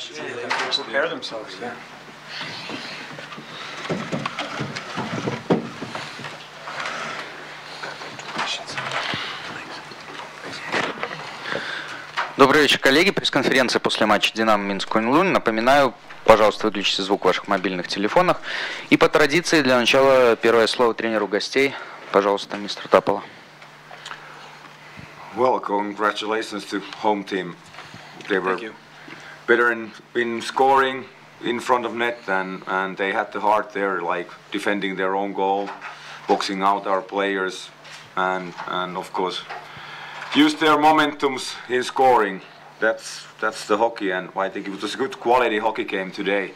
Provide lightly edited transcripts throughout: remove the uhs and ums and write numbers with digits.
questions. Yeah, they can prepare themselves. Yeah. Добрый вечер, коллеги. Пресс-конференция после матча Динамо-Минск Куньлунь. Напоминаю, пожалуйста, выключите звук в ваших мобильных телефонах. И по традиции для начала первое слово тренеру гостей. Пожалуйста, мистер Тапола. Well, congratulations to home team. They were better in scoring in front of net, and they had the heart there, like defending their own goal, boxing out our players, and of course use their momentums in scoring. That's the hockey, and I think it was a good quality hockey game today.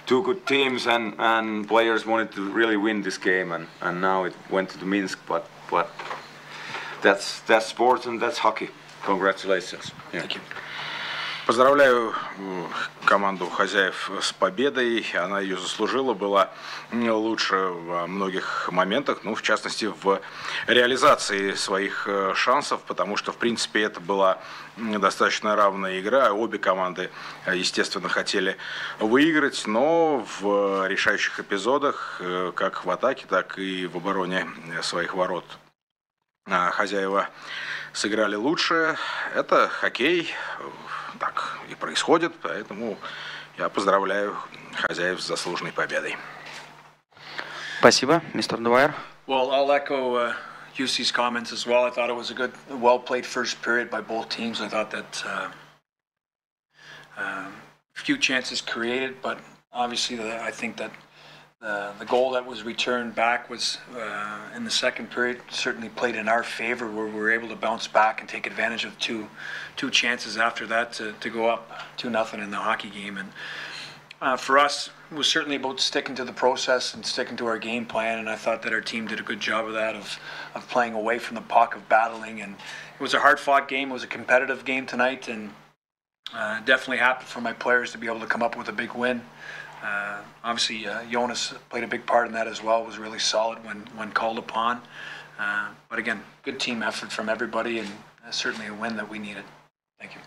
Two good teams, and players wanted to really win this game, and now it went to the Minsk, but that's sports and that's hockey. Congratulations. Yeah. Thank you. Поздравляю команду хозяев с победой. Она ее заслужила, была лучше во многих моментах, ну, в частности, в реализации своих шансов, потому что, в принципе, это была достаточно равная игра. Обе команды, естественно, хотели выиграть, но в решающих эпизодах, как в атаке, так и в обороне своих ворот, хозяева сыграли лучше. Это хоккей. Так и происходит, поэтому я поздравляю хозяев с заслуженной победой. Спасибо, мистер Дуайер. Well, I'll echo Yussi's comments as well. I thought it was a good, well-played first period by both teams. I thought that few chances created, but obviously I think that the goal that was returned back was in the second period certainly played in our favor, where we were able to bounce back and take advantage of two chances after that to go up 2-0 in the hockey game. And for us, it was certainly about sticking to the process and sticking to our game plan, and I thought that our team did a good job of that, of playing away from the puck, of battling, and it was a hard-fought game. It was a competitive game tonight, and definitely happy for my players to be able to come up with a big win. Obviously, Jonas played a big part in that as well. Was really solid when called upon. But again, good team effort from everybody, and certainly a win that we needed. Thank you.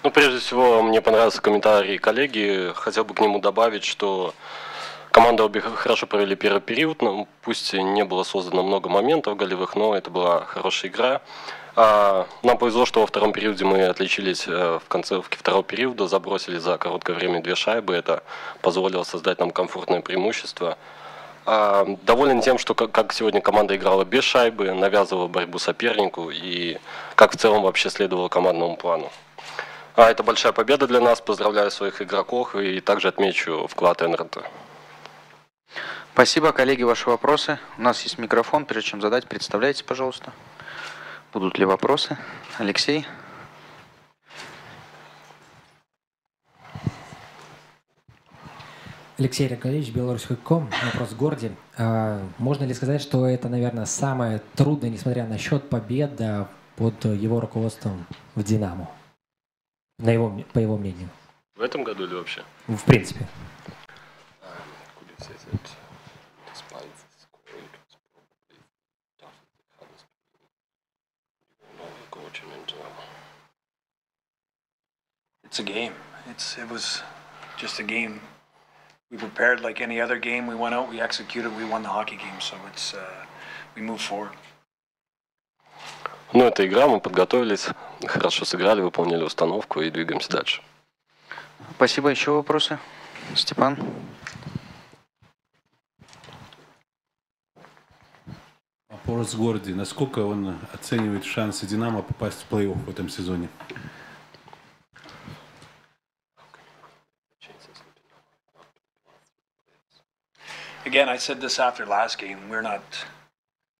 Ну, прежде всего, мне понравился комментарий коллеги. Хотел бы к нему добавить, что команды обе хорошо провели первый период. Ну, пусть не было создано много моментов голевых, но это была хорошая игра. Нам повезло, что во втором периоде мы отличились в концовке второго периода, забросили за короткое время 2 шайбы. Это позволило создать нам комфортное преимущество. Доволен тем, что как сегодня команда играла без шайбы, навязывала борьбу сопернику и как в целом вообще следовала командному плану. Это большая победа для нас. Поздравляю своих игроков и также отмечу вклад НРТ. Спасибо, коллеги, ваши вопросы. У нас есть микрофон. Прежде чем задать, представляйте, пожалуйста. Будут ли вопросы? Алексей? Алексей Яковлевич, Беларусь.ком. Вопрос Горди. Можно ли сказать, что это, наверное, самое трудное, несмотря на счет, победа под его руководством в «Динамо»? По его мнению. В этом году или вообще? В принципе. It's a game. It was just a game. We prepared like any other game. We went out, we executed, we won the hockey game. So we move forward. Ну, это игра, мы подготовились, хорошо сыграли, выполнили установку и двигаемся дальше. Спасибо. Еще вопросы? Степан? Вопрос Горди. Насколько он оценивает шансы «Динамо» попасть в плей-офф в этом сезоне? Again, I said this after last game. We're not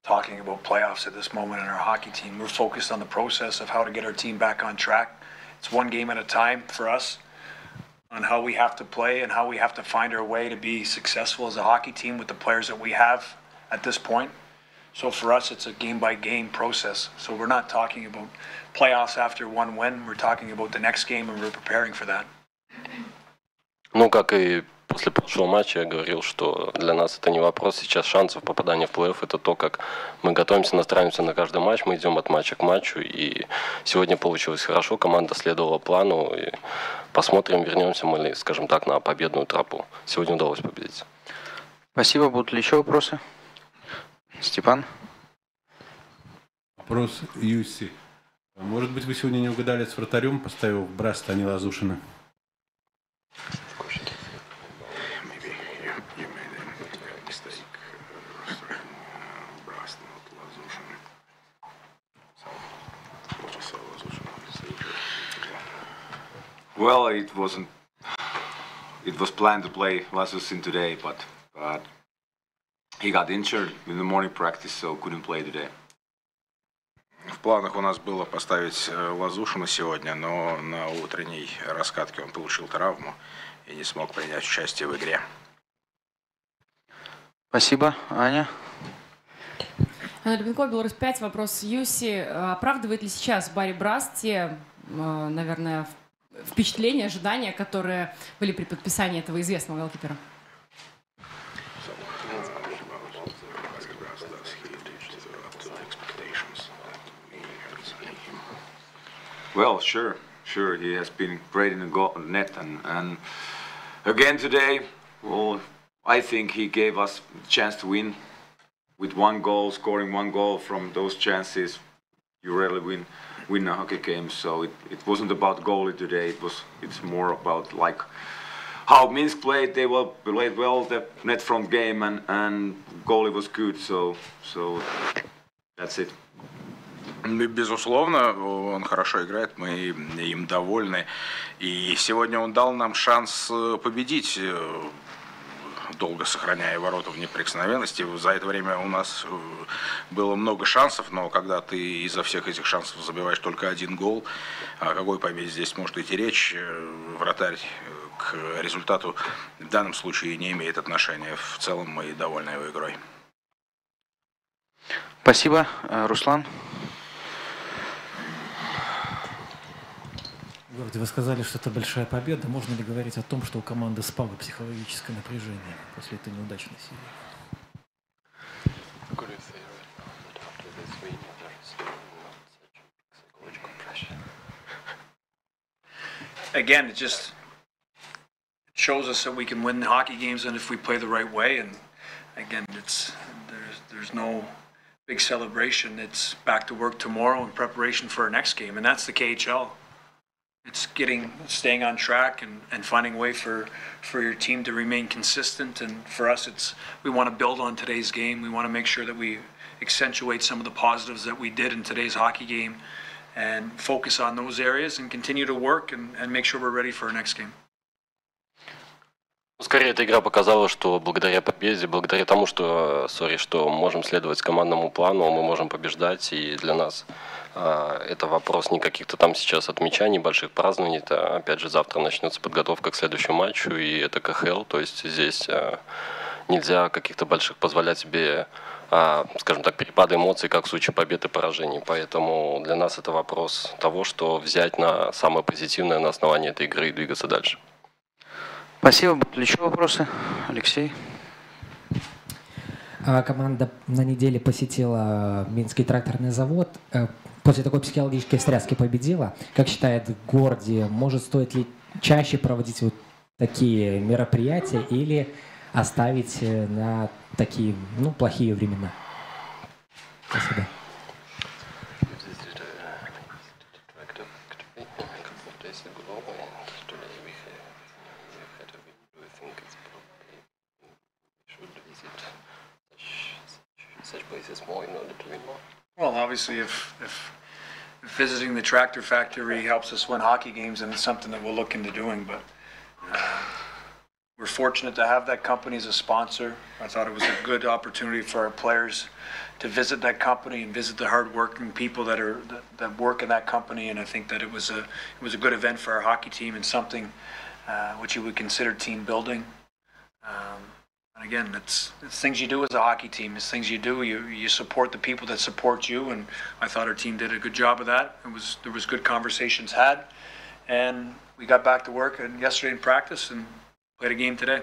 talking about playoffs at this moment in our hockey team. We're focused on the process of how to get our team back on track. It's one game at a time for us on how we have to play and how we have to find our way to be successful as a hockey team with the players that we have at this point. So for us, it's a game-by-game process. So we're not talking about playoffs after one win. We're talking about the next game, and we're preparing for that. Ну, как и после прошлого матча я говорил, что для нас это не вопрос сейчас шансов попадания в плей-офф, это то, как мы готовимся, настраиваемся на каждый матч, мы идем от матча к матчу, и сегодня получилось хорошо, команда следовала плану, и посмотрим, вернемся мы ли, скажем так, на победную тропу. Сегодня удалось победить. Спасибо. Будут ли еще вопросы? Степан? Вопрос Юсси. Может быть, вы сегодня не угадали с вратарем, поставив Браста, а не Лазушина? Well, it wasn't. It was planned to play Lasusin today, but he got injured in the morning practice, so couldn't play today. В планах у нас было поставить Лазушина сегодня, но на утренней раскатке он получил травму и не смог принять участие в игре. Спасибо. Аня? Лебенко, Беларусь 5. Вопрос Юсси. Оправдывает ли сейчас Барри Браст те, наверное, впечатления, ожидания, которые были при подписании этого известного голкипера? Well, sure, he has been great in the net, and again today, well, I think he gave us a chance to win with one goal, scoring one goal from those chances. You rarely win a hockey game, so it wasn't about goalie today. It's more about like how Minsk played. They played well the net front game, and goalie was good. So that's it. Безусловно, он хорошо играет, мы им довольны. И сегодня он дал нам шанс победить, долго сохраняя ворота в неприкосновенности. За это время у нас было много шансов, но когда ты изо всех этих шансов забиваешь только один гол, о какой победе здесь может идти речь? Вратарь к результату в данном случае не имеет отношения. В целом мы довольны его игрой. Спасибо. Руслан? Горди, вы сказали, что это большая победа. Можно ли говорить о том, что у команды спало психологическое напряжение после этой неудачной серии? Again, it just shows us that we can win the hockey games, and if we play the right way. And again, there's no big celebration. It's back to work tomorrow in preparation for our next game, and that's the KHL. It's staying on track and finding a way for your team to remain consistent. And for us, we want to build on today's game. We want to make sure that we accentuate some of the positives that we did in today's hockey game and focus on those areas and continue to work and make sure we're ready for our next game. Скорее, эта игра показала, что благодаря победе, благодаря тому, что можем следовать командному плану, мы можем побеждать, и для нас это вопрос не каких-то там сейчас отмечаний, больших празднований, это опять же завтра начнется подготовка к следующему матчу, и это КХЛ, то есть здесь нельзя каких-то больших позволять себе, скажем так, перепады эмоций, как в случае побед и поражений, поэтому для нас это вопрос того, что взять на самое позитивное на основании этой игры и двигаться дальше. Спасибо. Будут ли еще вопросы? Алексей? Команда на неделе посетила Минский тракторный завод. После такой психологической встряски победила. Как считает Горди, может, стоит ли чаще проводить вот такие мероприятия или оставить на такие, плохие времена? Спасибо. Well, obviously, if visiting the tractor factory helps us win hockey games, then it's something that we'll look into doing. But we're fortunate to have that company as a sponsor. I thought it was a good opportunity for our players to visit that company and visit the hard-working people that work in that company. And I think that it was a good event for our hockey team and something which you would consider team building. And again, it's things you do as a hockey team. It's things you do. You support the people that support you, and I thought our team did a good job of that. There was good conversations had, and we got back to work yesterday in practice and played a game today.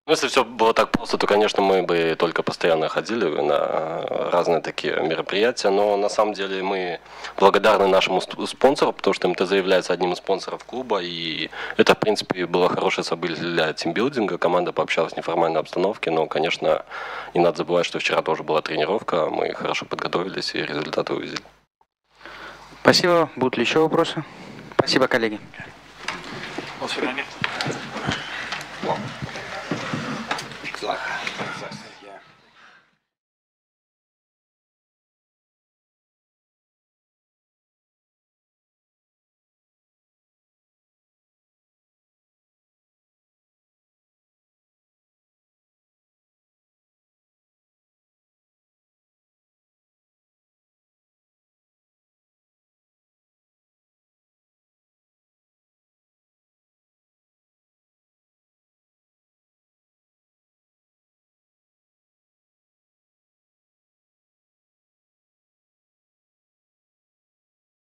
Ну, если все было так просто, то, конечно, мы бы только постоянно ходили на разные такие мероприятия, но на самом деле мы благодарны нашему спонсору, потому что МТЗ является одним из спонсоров клуба, и это, в принципе, было хорошее событие для тимбилдинга, команда пообщалась в неформальной обстановке, но, конечно, не надо забывать, что вчера тоже была тренировка, мы хорошо подготовились и результаты увидели. Спасибо. Будут ли еще вопросы? Спасибо, коллеги. Like